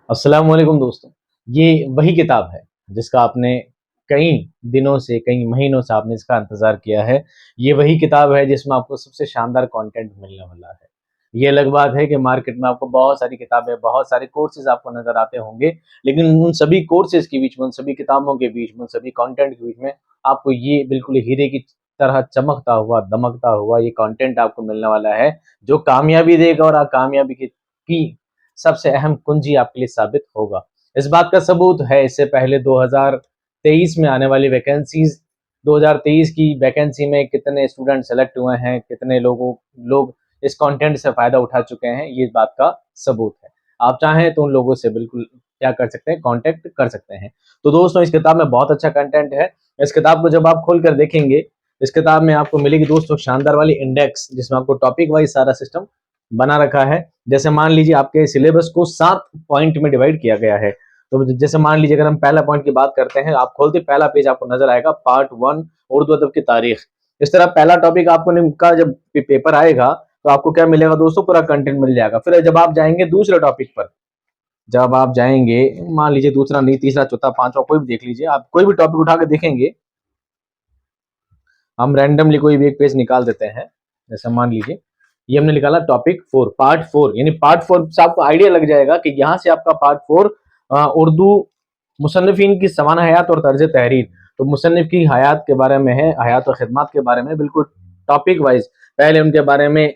अस्सलाम वालेकुम दोस्तों। ये वही किताब है जिसका आपने कई दिनों से, कई महीनों से आपने इसका इंतज़ार किया है। ये वही किताब है जिसमें आपको सबसे शानदार कंटेंट मिलने वाला है। ये अलग बात है कि मार्केट में आपको बहुत सारी किताबें, बहुत सारे कोर्सेज़ आपको नज़र आते होंगे, लेकिन उन सभी कोर्सेज़ के बीच में, उन सभी किताबों के बीच में, उन सभी कंटेंट के बीच में आपको ये बिल्कुल हीरे की तरह चमकता हुआ, दमकता हुआ ये कंटेंट आपको मिलने वाला है, जो कामयाबी देगा और कामयाबी की सबसे अहम कुंजी आपके लिए साबित होगा। इस बात का सबूत है इससे पहले 2023 में आने वाली वैकेंसीज, 2023 की वैकेंसी में कितने स्टूडेंट सेलेक्ट हुए हैं, कितने लोग इस कंटेंट से फायदा उठा चुके हैं, ये इस बात का सबूत है। आप चाहें तो उन लोगों से बिल्कुल क्या कर सकते हैं, कांटेक्ट कर सकते हैं। तो दोस्तों, इस किताब में बहुत अच्छा कंटेंट है। इस किताब को जब आप खोल कर देखेंगे, इस किताब में आपको मिलेगी दोस्तों शानदार वाली इंडेक्स, जिसमें आपको टॉपिक वाइज सारा सिस्टम बना रखा है। जैसे मान लीजिए आपके सिलेबस को 7 पॉइंट में डिवाइड किया गया है। तो जैसे मान लीजिए अगर हम पहला पॉइंट की बात करते हैं, आप खोलते पहला पेज आपको नजर आएगा पार्ट 1 उर्दू अदब की तारीख। इस तरह पहला टॉपिक आपको का जब पेपर आएगा तो आपको क्या मिलेगा दोस्तों, पूरा कंटेंट मिल जाएगा। फिर जब आप जाएंगे दूसरे टॉपिक पर, जब आप जाएंगे मान लीजिए दूसरा नहीं, तीसरा, चौथा, पांचवा कोई भी देख लीजिए, आप कोई भी टॉपिक उठा के देखेंगे। हम रैंडमली कोई भी एक पेज निकाल देते हैं। जैसे मान लीजिए ये हमने निकाला टॉपिक 4, पार्ट 4, यानी पार्ट 4 से आपको आइडिया लग जाएगा कि यहाँ से आपका पार्ट 4 उर्दू मुसन्निफिन की सवाना हयात और तर्ज तहरीर। तो मुसन्निफ की हयात के बारे में है, हयात और खिदमत के बारे में बिल्कुल टॉपिक वाइज। पहले उनके बारे में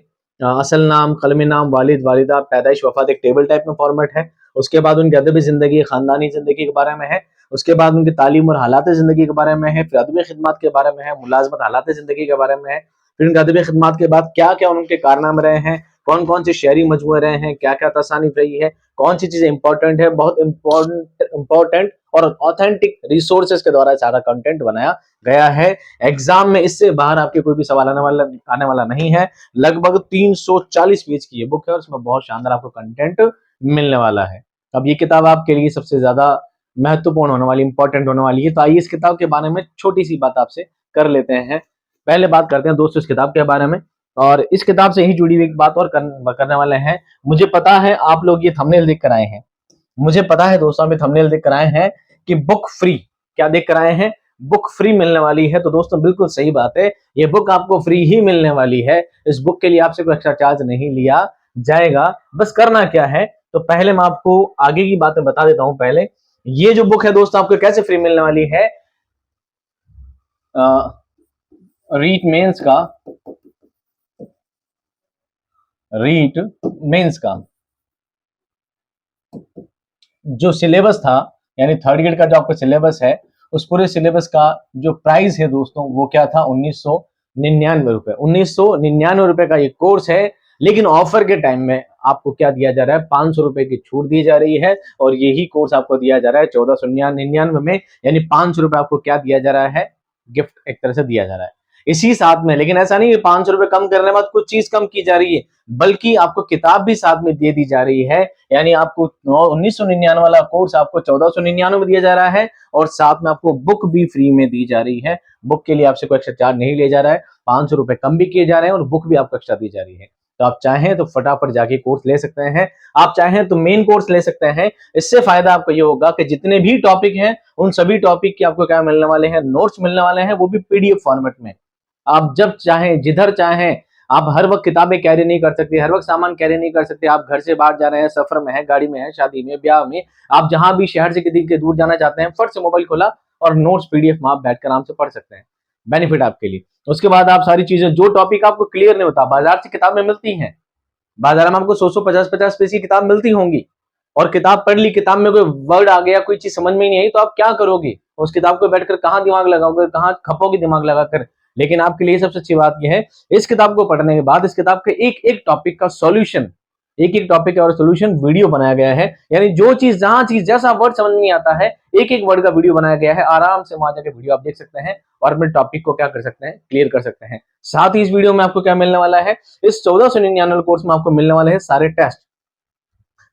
असल नाम, कलमी नाम, वालिद वालिदा, पैदाइश, वफात, एक टेबल टाइप में फॉर्मेट है। उसके बाद उनकी अदबी जिंदगी, खानदानी जिंदगी के बारे में है। उसके बाद उनकी तालीम और हालात ज़िंदगी के बारे में है। फिर अदबी खिदमत के बारे में है, मुलाजमत हालात ज़िंदगी के बारे में है। फिर उनके अदबी खिदमत के बाद क्या क्या उनके कारनामे रहे हैं, कौन कौन से शेयरी मजमूए रहे हैं, क्या क्या तसानीफ रही है, कौन सी चीजें इंपॉर्टेंट है, बहुत इंपॉर्टेंट और ऑथेंटिक रिसोर्सेज के द्वारा सारा कंटेंट बनाया गया है। एग्जाम में इससे बाहर आपके कोई भी सवाल आने वाला नहीं है। लगभग 340 पेज की ये बुक है और इसमें बहुत शानदार आपको कंटेंट मिलने वाला है। अब ये किताब आपके लिए सबसे ज्यादा महत्वपूर्ण होने वाली, इंपॉर्टेंट होने वाली है। तो आइए इस किताब के बारे में छोटी सी बात आपसे कर लेते हैं। पहले बात करते हैं दोस्तों इस किताब के बारे में, और इस किताब से ही जुड़ी हुई एक बात और करने वाले हैं। मुझे पता है आप लोग ये थंबनेल देख कर आए हैं, मुझे पता है दोस्तों अभी थंबनेल देख कर आए हैं कि बुक फ्री, क्या देख कर आए हैं, बुक फ्री मिलने वाली है। तो दोस्तों बिल्कुल सही बात है, ये बुक आपको फ्री ही मिलने वाली है। इस बुक के लिए आपसे कोई एक्स्ट्रा चार्ज नहीं लिया जाएगा। बस करना क्या है, तो पहले मैं आपको आगे की बातें बता देता हूं। पहले ये जो बुक है दोस्तों आपको कैसे फ्री मिलने वाली है, रीट मेंस का, रीट मेंस का जो सिलेबस था, यानी थर्ड ग्रेड का जो आपका सिलेबस है, उस पूरे सिलेबस का जो प्राइस है दोस्तों वो क्या था, 1999 रुपए। 1999 रुपए का ये कोर्स है। लेकिन ऑफर के टाइम में आपको क्या दिया जा रहा है, 500 रुपए की छूट दी जा रही है। और यही कोर्स आपको दिया जा रहा है 1499 में, यानी 500 रुपए आपको क्या दिया जा रहा है, गिफ्ट एक तरह से दिया जा रहा है इसी साथ में। लेकिन ऐसा नहीं है 500 रुपए कम करने के बाद कुछ चीज कम की जा रही है, बल्कि आपको किताब भी साथ में दे दी जा रही है। यानी आपको 1999 वाला कोर्स आपको 1499 में दिया जा रहा है, और साथ में आपको बुक भी फ्री में दी जा रही है। बुक के लिए आपसे कोई एक्स्ट्रा चार्ज नहीं लिया जा रहा है, 500 रुपए कम भी किए जा रहे हैं और बुक भी आपको एक्स्ट्रा दी जा रही है। तो आप चाहें तो फटाफट जाके कोर्स ले सकते हैं, आप चाहें तो मेन कोर्स ले सकते हैं। इससे फायदा आपको ये होगा कि जितने भी टॉपिक हैं उन सभी टॉपिक के आपको क्या मिलने वाले हैं, नोट्स मिलने वाले हैं, वो भी पीडीएफ फॉर्मेट में। आप जब चाहें, जिधर चाहें, आप हर वक्त किताबें कैरी नहीं कर सकते, हर वक्त सामान कैरी नहीं कर सकते। आप घर से बाहर जा रहे हैं, सफर में है, गाड़ी में है, शादी में, ब्याह में, आप जहां भी शहर से किसी के दूर जाना चाहते हैं, फट से मोबाइल खोला और नोट्स पीडीएफ में आप बैठकर आराम से पढ़ सकते हैं। बेनिफिट आपके लिए। उसके बाद आप सारी चीजें, जो टॉपिक आपको क्लियर नहीं होता, बाजार से किताबें मिलती हैं, बाजार में आपको 100 50 पेज की किताब मिलती होंगी, और किताब पढ़ ली, किताब में कोई वर्ड आ गया, कोई चीज समझ में नहीं आई, तो आप क्या करोगे, उस किताब को बैठकर कहाँ दिमाग लगाओगे, कहाँ खपोगे दिमाग लगाकर। लेकिन आपके लिए सबसे अच्छी बात यह है, इस किताब को पढ़ने के बाद इस किताब के एक एक टॉपिक का सॉल्यूशन, एक एक टॉपिक और सॉल्यूशन वीडियो बनाया गया है। यानी जो चीज, जहां चीज, जैसा वर्ड समझ नहीं आता है, एक एक वर्ड का वीडियो बनाया गया है। आराम से वहां जाकर वीडियो आप देख सकते हैं और अपने टॉपिक को क्या कर सकते हैं, क्लियर कर सकते हैं। साथ ही इस वीडियो में आपको क्या मिलने वाला है, इस 1499 कोर्स में आपको मिलने वाले हैं सारे टेस्ट,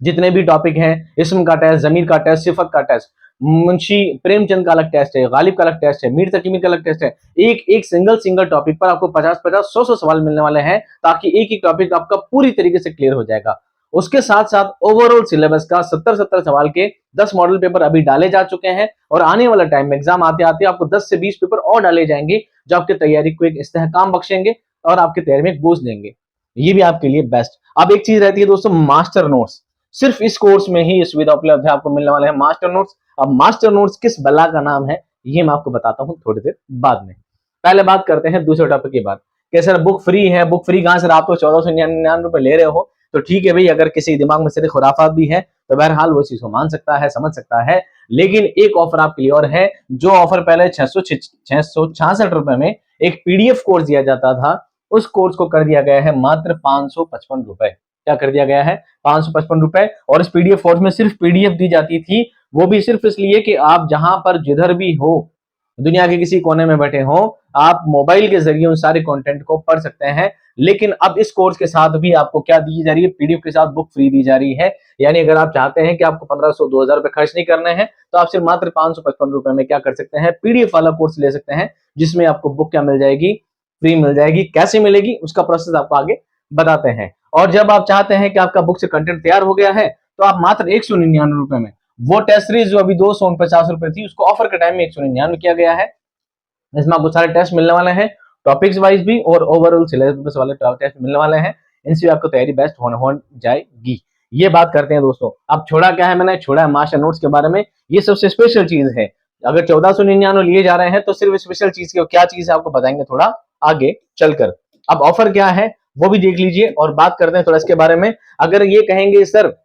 जितने भी टॉपिक हैं, इस्म का टेस्ट, जमीर का टेस्ट, सिफत का टेस्ट, मुंशी प्रेमचंद का अलग टेस्ट है, गालिब का अलग टेस्ट है, मीर तकीमी का अलग टेस्ट है। एक एक सिंगल टॉपिक पर आपको 50 50 100 100 सवाल मिलने वाले हैं, ताकि एक एक टॉपिक आपका पूरी तरीके से क्लियर हो जाएगा। उसके साथ साथ ओवरऑल सिलेबस का 70 सवाल के 10 मॉडल पेपर अभी डाले जा चुके हैं और आने वाला टाइम में एग्जाम आते आते आपको 10 से 20 पेपर और डाले जाएंगे जो आपकी तैयारी को एक इस्तेहकाम बख्शेंगे और आपकी तैयारी में एक बूस्ट देंगे। ये भी आपके लिए बेस्ट। अब एक चीज रहती है दोस्तों, मास्टर नोट्स। सिर्फ इस कोर्स में ही सुविधा उपलब्ध है, आपको मिलने वाले हैं मास्टर नोट्स। अब मास्टर नोट्स किस बला का नाम है ये मैं आपको बताता हूं थोड़ी देर बाद में। पहले बात करते हैं दूसरे टॉपिक की बात कि सर बुक फ्री है, बुक फ्री कहां से, आप तो 1499 ले रहे हो। तो ठीक है भाई, अगर किसी दिमाग में सिर्फ खुराफात भी है तो बहरहाल वो चीज को मान सकता है, समझ सकता है। लेकिन एक ऑफर आपके लिए और है, जो ऑफर पहले 666 रुपए में एक पीडीएफ कोर्स दिया जाता था, उस कोर्स को कर दिया गया है मात्र 555 रुपए। क्या कर दिया गया है? 555 रुपए। और इस पीडीएफ कोर्स में सिर्फ पीडीएफ दी जाती थी, वो भी सिर्फ इसलिए कि आप जहां पर जिधर भी हो, दुनिया के किसी कोने में बैठे हो, आप मोबाइल के जरिए उन सारे कंटेंट को पढ़ सकते हैं। लेकिन अब इस कोर्स के साथ भी आपको क्या दी जा रही है? पीडीएफ के साथ बुक फ्री दी जा रही है। यानी अगर आप चाहते हैं कि आपको 1500-2000 रुपए खर्च नहीं करने हैं, तो आप सिर्फ मात्र 555 रुपए में क्या कर सकते हैं? पीडीएफ वाला कोर्स ले सकते हैं, जिसमें आपको बुक क्या मिल जाएगी? फ्री मिल जाएगी। कैसे मिलेगी उसका प्रोसेस आपको आगे बताते हैं। और जब आप चाहते हैं कि आपका बुक से कंटेंट तैयार हो गया है, तो आप मात्र 199 रुपए में वो टेस्ट सीरीज जो अभी 250 रुपए थी, उसको ऑफर के टाइम में 199 किया गया है। इसमें आपको सारे टेस्ट मिलने वाले हैं, टॉपिक्स वाइज भी और ओवरऑल सिलेबस वाले टेस्ट मिलने वाले हैं। इनसे आपको तैयारी बेस्ट हो जाएगी। ये बात करते हैं दोस्तों। अब छोड़ा क्या है? मैंने छोड़ा है मास्टर नोट्स के बारे में। ये सबसे स्पेशल चीज है। अगर 1499 लिए जा रहे हैं तो सिर्फ स्पेशल चीज की क्या चीज है आपको बताएंगे थोड़ा आगे चलकर। अब ऑफर क्या है वो भी देख लीजिए और बात करते हैं थोड़ा इसके बारे में। अगर ये कहेंगे सर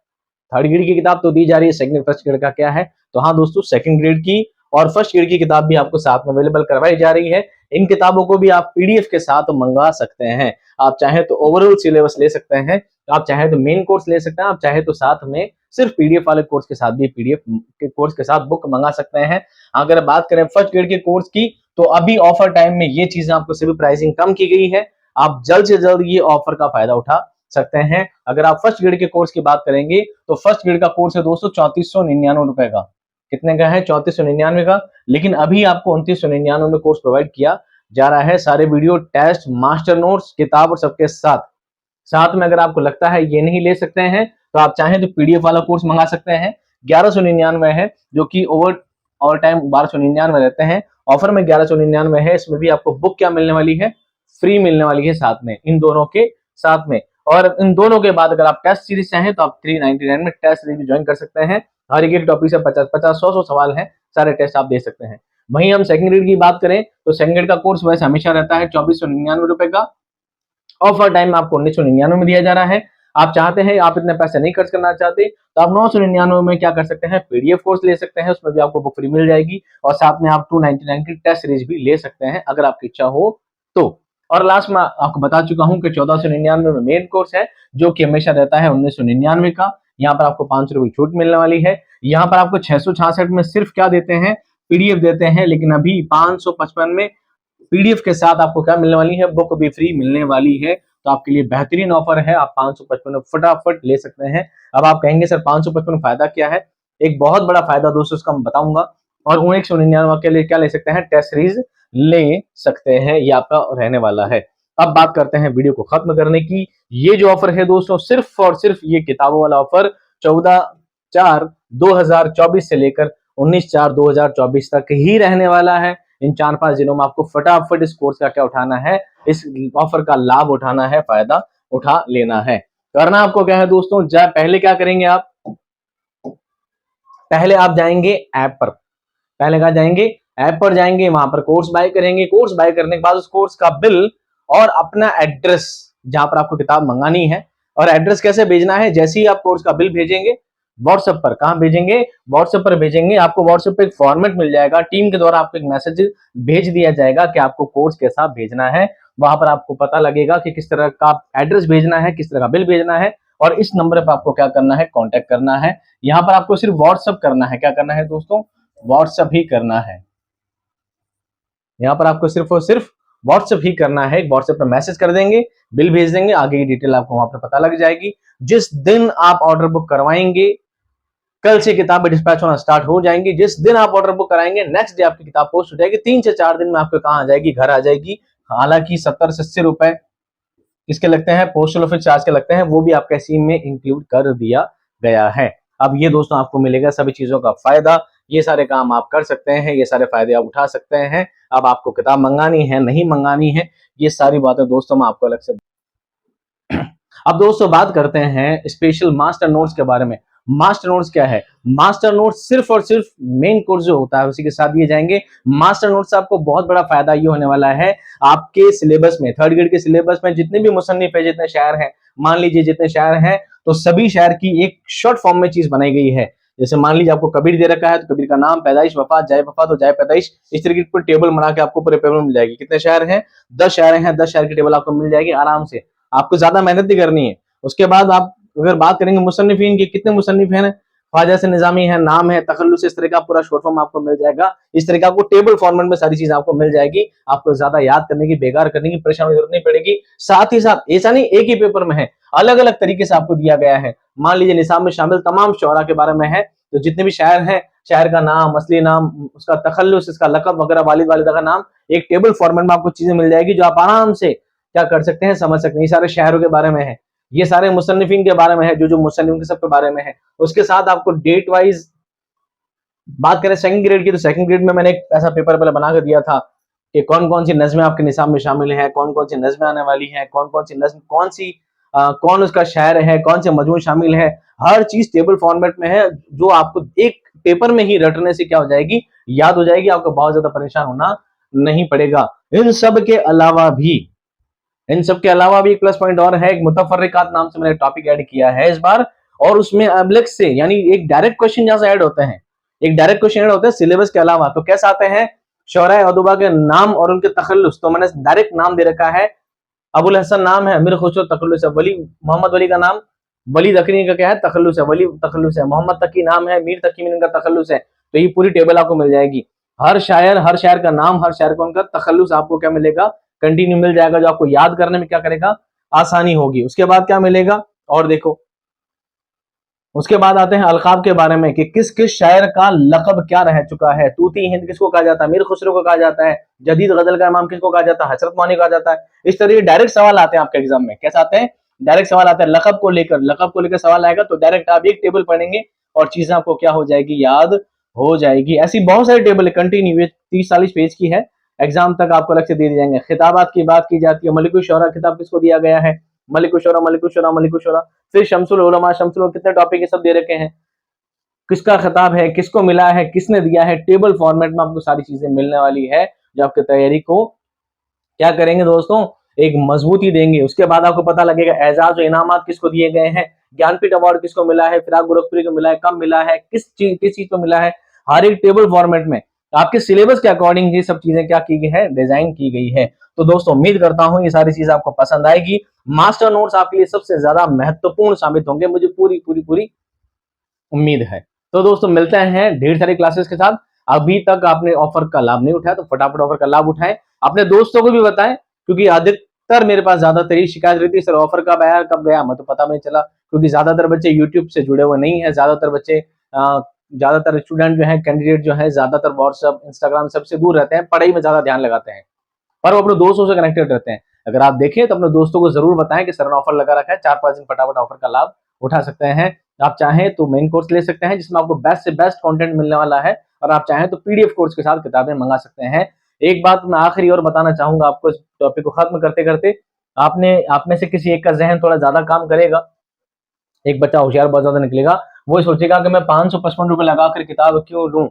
थर्ड ग्रेड की किताब तो दी जा रही है, सेकंड फर्स्ट ग्रेड का क्या है? तो हाँ दोस्तों, सेकंड ग्रेड की और फर्स्ट ग्रेड की किताब भी आपको साथ में अवेलेबल करवाई जा रही है। इन किताबों को भी आप पीडीएफ के साथ मंगवा सकते हैं। आप चाहे तो ओवरऑल सिलेबस ले सकते हैं, आप चाहे तो मेन कोर्स ले सकते हैं, आप चाहे तो साथ में सिर्फ पीडीएफ वाले कोर्स के साथ भी पीडीएफ के कोर्स के साथ बुक मंगा सकते हैं। अगर बात करें फर्स्ट ग्रेड के कोर्स की, तो अभी ऑफर टाइम में ये चीजें आपको सभी प्राइसिंग कम की गई है। आप जल्द से जल्द ये ऑफर का फायदा उठा सकते हैं। अगर आप फर्स्ट ग्रेड के कोर्स की बात करेंगे तो फर्स्ट ग्रेड का कोर्स है दोस्तों 3499 रुपए का। कितने का है? 3499 का। लेकिन अभी आपको 2999 में कोर्स प्रोवाइड किया जा रहा है, सारे वीडियो, टेस्ट, मास्टर नोट्स, किताब और सबके साथ। साथ में अगर आपको लगता है ये नहीं ले सकते हैं, तो आप चाहें तो पीडीएफ वाला कोर्स मंगा सकते हैं। 1199 है, जो कि ओवर ऑल टाइम 1299 रहते हैं। ऑफर में 1199 है। इसमें भी आपको बुक क्या मिलने वाली है? फ्री मिलने वाली है साथ में, इन दोनों के साथ में। और इन दोनों के बाद अगर आप टेस्ट सीरीज चाहें तो आप 399 में टेस्ट सीरीज भी ज्वाइन कर सकते हैं। हर एक टॉपिक से 50-50, 100 सवाल हैं, सारे टेस्ट आप दे सकते हैं। वहीं हम सेकंड ग्रेड की बात करें तो सेकंड ग्रेड का कोर्स वैसे हमेशा रहता है 2499 रुपए का। ऑफर टाइम आपको 1999 में दिया जा रहा है। आप चाहते हैं, आप इतने पैसे नहीं खर्च करना चाहते, तो आप 999 में क्या कर सकते हैं? पीडीएफ कोर्स ले सकते हैं, उसमें भी आपको बुक फ्री मिल जाएगी और साथ में आप 299 की टेस्ट सीरीज भी ले सकते हैं अगर आपकी इच्छा हो तो। और लास्ट में आपको बता चुका हूं कि 1499 में मेन कोर्स है, जो कि हमेशा रहता है 1999 का। यहाँ पर आपको 5 रुपए छूट मिलने वाली है। यहाँ पर आपको 666 में सिर्फ क्या देते हैं? पीडीएफ देते हैं। लेकिन अभी 555 में पीडीएफ के साथ आपको क्या मिलने वाली है? बुक भी फ्री मिलने वाली है। तो आपके लिए बेहतरीन ऑफर है, आप 555 फटाफट ले सकते हैं। अब आप कहेंगे सर 555 फायदा क्या है? एक बहुत बड़ा फायदा दोस्तों उसका मैं बताऊंगा। और 199 के लिए क्या ले सकते हैं? टेस्ट सीरीज ले सकते हैं, ये आपका रहने वाला है। अब बात करते हैं वीडियो को खत्म करने की। ये जो ऑफर है दोस्तों, सिर्फ और सिर्फ ये किताबों वाला ऑफर 14/4/2024 से लेकर 19/4/2024 तक ही रहने वाला है। इन 4-5 दिनों में आपको फटाफट इस कोर्स का क्या उठाना है? इस ऑफर का लाभ उठाना है, फायदा उठा लेना है। करना आपको क्या है दोस्तों? पहले क्या करेंगे आप? पहले आप जाएंगे ऐप पर। पहले कहाँ जाएंगे? ऐप पर जाएंगे, वहां पर कोर्स बाय करेंगे। कोर्स बाय करने के बाद उस कोर्स का बिल और अपना एड्रेस जहां पर आपको किताब मंगानी है, और एड्रेस कैसे भेजना है? जैसे ही आप कोर्स का बिल भेजेंगे व्हाट्सएप पर, कहां भेजेंगे? व्हाट्सएप पर भेजेंगे। आपको व्हाट्सएप पे एक फॉर्मेट मिल जाएगा, टीम के द्वारा आपको एक मैसेज भेज दिया जाएगा कि आपको कोर्स कैसा भेजना है। वहां पर आपको पता लगेगा कि किस तरह का एड्रेस भेजना है, किस तरह का बिल भेजना है, और इस नंबर पर आपको क्या करना है? कॉन्टेक्ट करना है। यहाँ पर आपको सिर्फ व्हाट्सएप करना है। क्या करना है दोस्तों? व्हाट्सएप ही करना है। यहाँ पर आपको सिर्फ और सिर्फ व्हाट्सएप ही करना है। व्हाट्सएप पर मैसेज कर देंगे, बिल भेज देंगे, आगे की डिटेल आपको वहां पर पता लग जाएगी। जिस दिन आप ऑर्डर बुक करवाएंगे, कल से किताबें डिस्पैच होना स्टार्ट हो जाएंगी। जिस दिन आप ऑर्डर बुक कराएंगे, नेक्स्ट डे आपकी किताब पोस्ट हो जाएगी। 3 से 4 दिन में आपके कहाँ आ जाएगी? घर आ जाएगी। हालांकि 70 से 80 रुपए किसके लगते हैं, पोस्टल ऑफिस चार्ज के लगते हैं, वो भी आपके इसी में इंक्लूड कर दिया गया है। अब ये दोस्तों आपको मिलेगा सभी चीजों का फायदा, ये सारे काम आप कर सकते हैं, ये सारे फायदे आप उठा सकते हैं। अब आपको किताब मंगानी है नहीं मंगानी है, ये सारी बातें दोस्तों मैं आपको अलग से। अब दोस्तों बात करते हैं स्पेशल मास्टर नोट्स के बारे में। मास्टर नोट्स क्या है? मास्टर नोट्स सिर्फ और सिर्फ मेन कोर्स जो होता है उसी के साथ दिए जाएंगे। मास्टर नोट्स से आपको बहुत बड़ा फायदा ये होने वाला है, आपके सिलेबस में, थर्ड ग्रेड के सिलेबस में जितने भी मुसन्निफ है, जितने शायर हैं, मान लीजिए जितने शायर हैं, तो सभी शायर की एक शॉर्ट फॉर्म में चीज बनाई गई है। जैसे मान लीजिए आपको कबीर दे रखा है, तो कबीर का नाम, पैदाइश, वफात, जाए वफात और जाए पैदाइश, इस तरीके की टेबल बना के आपको पूरे पेपर में मिल जाएगी। कितने शायर हैं? 10 शायर हैं, 10 शायर की टेबल आपको मिल जाएगी आराम से, आपको ज्यादा मेहनत नहीं करनी है। उसके बाद आप अगर बात करेंगे मुसन्निफीन की, कितने मुसन्निफ हैं? ख्वाजा से निजामी है, नाम है, तखल्लुस, इस तरह का पूरा शॉर्ट फॉर्म आपको मिल जाएगा। इस तरह का आपको टेबल फॉर्मेट में सारी चीज आपको मिल जाएगी, आपको ज्यादा याद करने की, बेकार करने की परेशानी जरूरत नहीं पड़ेगी। साथ ही साथ ऐसा नहीं एक ही पेपर में है, अलग अलग तरीके से आपको दिया गया है। मान लीजिए निसाब में शामिल तमाम शोरा के बारे में है, तो जितने भी शायर हैं, शायर का नाम, असली नाम, उसका तखल्लुस, इसका लकब वगैरह, वालिद वालिदा का नाम, एक टेबल फॉर्मेट में आपको चीजें मिल जाएगी जो आप आराम से क्या कर सकते हैं, समझ सकते हैं। ये सारे शायरों के बारे में है, ये सारे मुसन्निफीन के बारे में है, जो जो मुसन्निफीन के सब के बारे में है। उसके साथ आपको डेट वाइज बात करें सेकंड ग्रेड की, तो सेकंड ग्रेड में मैंने एक ऐसा पेपर पहले बना कर दिया था कि कौन कौन सी नज़में आपके निसाब में शामिल है, कौन कौन सी नज़में आने वाली हैं, कौन कौन सी नज़्म, कौन सी कौन उसका शायर है, कौन से मजमू शामिल है, हर चीज टेबल फॉर्मेट में है, जो आपको एक पेपर में ही रटने से क्या हो जाएगी, याद हो जाएगी, आपको बहुत ज्यादा परेशान होना नहीं पड़ेगा। इन सब के अलावा भी एक प्लस पॉइंट और है, एक मुतफर्रिकात नाम से मैंने टॉपिक ऐड किया है इस बार, और उसमें अलग से यानी एक डायरेक्ट क्वेश्चन जहां से ऐड होते हैं, एक डायरेक्ट क्वेश्चन ऐड होते हैं सिलेबस के अलावा। तो कैसे आते हैं? शोराए अदुबा के नाम और उनके तखल्लुस, तो मैंने डायरेक्ट नाम दे रखा है, अबुल हसन नाम है, अमीर खुसरो तखल्लुस है, वली मोहम्मद वली का नाम, वली तकनी का क्या है, तखल्लुस है, वली तखल्लुस है, मोहम्मद तकी नाम है, मीर तकी मीन का तखल्लुस है। तो ये पूरी टेबल आपको मिल जाएगी, हर शायर का नाम, हर शायर का उनका तखल्लुस आपको क्या मिलेगा, कंटिन्यू मिल जाएगा, जो आपको याद करने में क्या करेगा, आसानी होगी। उसके बाद क्या मिलेगा, और देखो उसके बाद आते हैं अलकाब के बारे में कि किस किस शायर का लकब क्या रह चुका है। तूती हिंद किसको कहा जाता है, मीर खुसरो को कहा जाता है, जदीद गजल का इमाम किसको कहा जाता है, हजरत मानी कहा जाता है। इस तरह के डायरेक्ट सवाल आते हैं आपके एग्जाम में। कैसे आते हैं? डायरेक्ट सवाल आता है लकब को लेकर सवाल आएगा, तो डायरेक्ट आप एक टेबल पढ़ेंगे और चीजें आपको क्या हो जाएगी, याद हो जाएगी। ऐसी बहुत सारी टेबल है, कंटिन्यू 30-40 पेज की है, एग्जाम तक आपको अलग से दे दिए जाएंगे। खिताबात की बात की जाती है, मलिकुल शोरा खिताब किसको दिया गया है, मलिकुल शोरा, मलिकुल शोरा, मलिकुल शोरा। फिर शमसुल उलमा, शमसुल कितने टॉपिक है, सब दे रखे हैं, किसका खिताब है, किसको मिला है, किसने दिया है, टेबल फॉर्मेट में आपको सारी चीजें मिलने वाली है, जो आपकी तैयारी को क्या करेंगे दोस्तों, एक मजबूती देंगे। उसके बाद आपको पता लगेगा एजाज और इनामात किसको दिए गए हैं, ज्ञानपीठ अवार्ड किसको मिला है, फिराक गोरखपुरी को मिला है, कब मिला है, किस चीज को मिला है, हर एक टेबल फॉर्मेट में आपके सिलेबस के अकॉर्डिंग ये सब चीजें क्या की गई है, डिजाइन की गई है। तो दोस्तों उम्मीद करता हूं ये सारी चीज आपको पसंद आएगी। मास्टर नोट्स आपके लिए सबसे ज्यादा महत्वपूर्ण साबित होंगे, मुझे पूरी पूरी पूरी उम्मीद है। तो दोस्तों मिलते हैं ढेर सारी क्लासेस के साथ। अभी तक आपने ऑफर का लाभ नहीं उठाया तो फटाफट ऑफर का लाभ उठाएं, अपने दोस्तों को भी बताएं, क्योंकि अधिकतर मेरे पास ज्यादातर ही शिकायत रहती है, सर ऑफर कब आया कब गया, मैं तो पता नहीं चला, क्योंकि ज्यादातर बच्चे यूट्यूब से जुड़े हुए नहीं है, ज्यादातर बच्चे ज्यादातर स्टूडेंट जो है, कैंडिडेट जो है, ज्यादातर व्हाट्सएप इंस्टाग्राम सबसे दूर रहते हैं, पढ़ाई में ज्यादा ध्यान लगाते हैं, पर वो अपने दोस्तों से कनेक्टेड रहते हैं। अगर आप देखें तो अपने दोस्तों को जरूर बताएं कि सर ने ऑफर लगा रखा है, 4-5 दिन फटाफट ऑफर का लाभ उठा सकते हैं। आप चाहें तो मेन कोर्स ले सकते हैं, जिसमें आपको बेस्ट से बेस्ट कंटेंट मिलने वाला है, और आप चाहें तो पीडीएफ कोर्स के साथ किताबें मंगा सकते हैं। एक बात मैं आखिरी और बताना चाहूंगा आपको, इस टॉपिक को खत्म करते करते, आप में से किसी एक का जहन थोड़ा ज्यादा काम करेगा, एक बच्चा होशियार बहुत ज्यादा निकलेगा, वो सोचेगा कि मैं 555 रुपए लगाकर किताब क्यों लूं,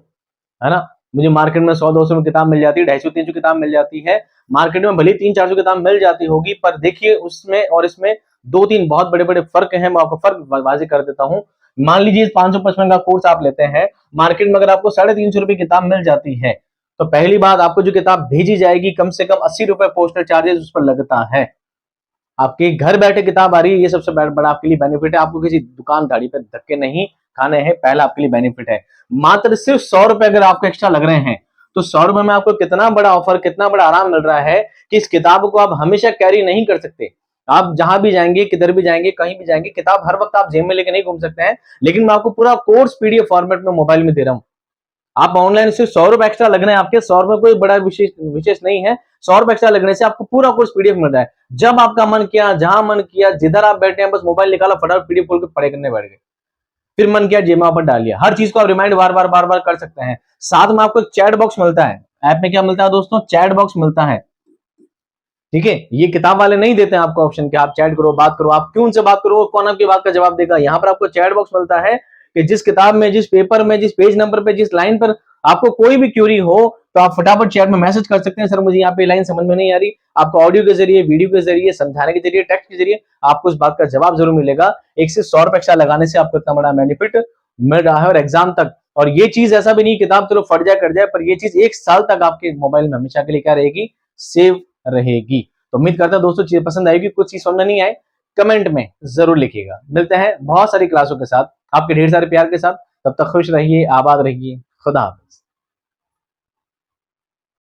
है ना, मुझे मार्केट में 100-200 में किताब मिल जाती है, 250-300 किताब मिल जाती है, मार्केट में भले 300-400 किताब मिल जाती होगी, पर देखिए उसमें और इसमें 2-3 बहुत बड़े बड़े फर्क हैं। मैं आपको फर्क वाजे कर देता हूँ। मान लीजिए 555 का कोर्स आप लेते हैं, मार्केट में अगर आपको 350 रुपए किताब मिल जाती है, तो पहली बात आपको जो किताब भेजी जाएगी कम से कम 80 रुपए पोस्टल चार्जेस उस पर लगता है। आपके घर बैठे किताब आ रही है, ये सबसे बड़ा आपके लिए बेनिफिट है, आपको किसी दुकानदारी पे धक्के नहीं खाने हैं, पहला आपके लिए बेनिफिट है। मात्र सिर्फ 100 रुपए अगर आपको एक्स्ट्रा लग रहे हैं, तो 100 रुपए में आपको कितना बड़ा ऑफर, कितना बड़ा आराम मिल रहा है कि इस किताब को आप हमेशा कैरी नहीं कर सकते। आप जहां भी जाएंगे, किधर भी जाएंगे, कहीं भी जाएंगे, किताब हर वक्त आप जेब में लेके नहीं घूम सकते हैं, लेकिन मैं आपको पूरा कोर्स पीडीएफ फॉर्मेट में मोबाइल में दे रहा हूं। आप ऑनलाइन सिर्फ 100 रुपए एक्स्ट्रा लग रहे हैं आपके, 100 रुपए कोई बड़ा विशेष नहीं है, ₹100 एक्स्ट्रा लगने से आपको पूरा कोर्स पीडीएफ मिल रहा है। जब आपका मन किया, जहां मन किया, जिधर आप बैठे हैं, बस मोबाइल निकाला, फटाफट पीडीएफ खोल के पढ़ाई करने बैठ गए। फिर मन किया जेमा पर डाल लिया। हर चीज को आप रिमाइंड बार बार कर सकते हैं। साथ में आपको एक चैट बॉक्स मिलता है। ऐप में क्या मिलता है दोस्तों? चैट बॉक्स मिलता है। ठीक है, ये किताब वाले नहीं देते हैं आपको ऑप्शन कि आप चैट करो, बात करो। आप क्यों उनसे बात करो, कौन आपकी बात का जवाब देगा? यहाँ पर आपको चैट बॉक्स मिलता है कि जिस किताब में, जिस पेपर में, जिस पेज नंबर पे, जिस लाइन पर आपको कोई भी क्यूरी हो तो आप फटाफट चैट में मैसेज कर सकते हैं, सर मुझे यहाँ पे लाइन समझ में नहीं आ रही। आपको ऑडियो के जरिए, वीडियो के जरिए, समझाने के जरिए, टेक्स्ट के जरिए आपको उस बात का जवाब जरूर मिलेगा। एक से ₹100 एक्स्ट्रा लगाने से आपको इतना बड़ा बेनिफिट मिल रहा है और एग्जाम तक। और ये चीज ऐसा भी नहीं, किताब चलो फट जाए कर जाए, पर ये चीज 1 साल तक आपके मोबाइल में हमेशा के लिए क्या रहेगी? सेव रहेगी। तो उम्मीद करता हूं दोस्तों चीज पसंद आएगी। कुछ चीज समझ में नहीं आए कमेंट में जरूर लिखिएगा। मिलते हैं बहुत सारी क्लासों के साथ, आपके ढेर सारे प्यार के साथ। तब तक खुश रहिए, आबाद रहिए। खुदा हाफिज।